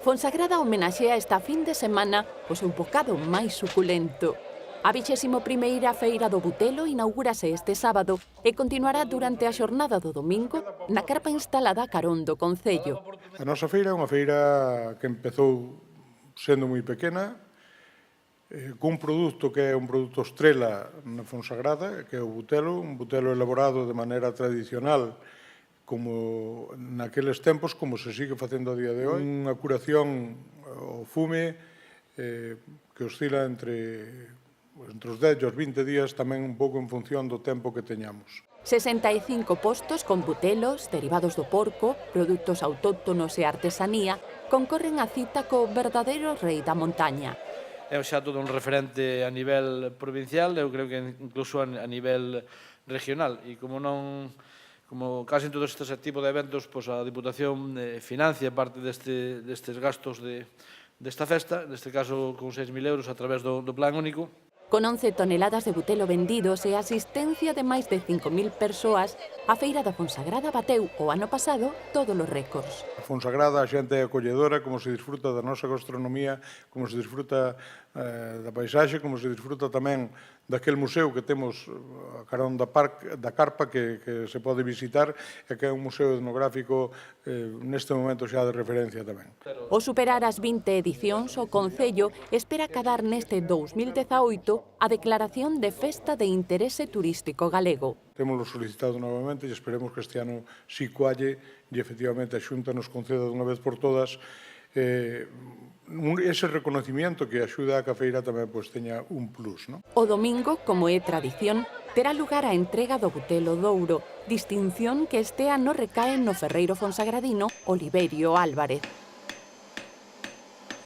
Fonsagrada homenaxea esta fin de semana o seu bocado máis suculento. A 21ª Feira do Butelo inaugúrase este sábado e continuará durante a xornada do domingo na carpa instalada a carón do Concello. A nosa feira é unha feira que empezou sendo moi pequena, cun produto que é un produto estrela na Fonsagrada, que é o butelo, un butelo elaborado de maneira tradicional, como naqueles tempos, como se sigue facendo a día de hoy. Unha curación ao fume que oscila entre os 10 e os 20 días, tamén un pouco en función do tempo que teñamos. 65 postos con butelos, derivados do porco, produtos autóctonos e artesanía concorren a cita co verdadeiro rei da montaña. É xa todo un referente a nivel provincial, eu creo que incluso a nivel regional, e como casi en todos estes tipos de eventos, pois a Diputación financia parte destes gastos desta festa, neste caso con 6.000 euros a través do Plan Único. Con 11 toneladas de butelo vendidos e a asistencia de máis de 5.000 persoas, a Feira da Fonsagrada bateu o ano pasado todos os récords. A Fonsagrada, a xente é acolledora, como se disfruta da nosa gastronomía, como se disfruta da paisaxe, como se disfruta tamén daquel museo que temos a carón da carpa que se pode visitar e que é un museo etnográfico neste momento xa de referencia tamén. Ao superar as 20 edicións, o Concello espera cadar neste 2018 a declaración de Festa de Interese Turístico Galego. Témoslo solicitado novamente e esperemos que este ano si coalle e efectivamente a Xunta nos conceda dunha vez por todas ese reconocimiento que axuda a que a feira tamén teña un plus. O domingo, como é tradición, terá lugar a entrega do Butelo Douro, distinción que este ano recae no ferreiro fonsagradino Oliverio Álvarez.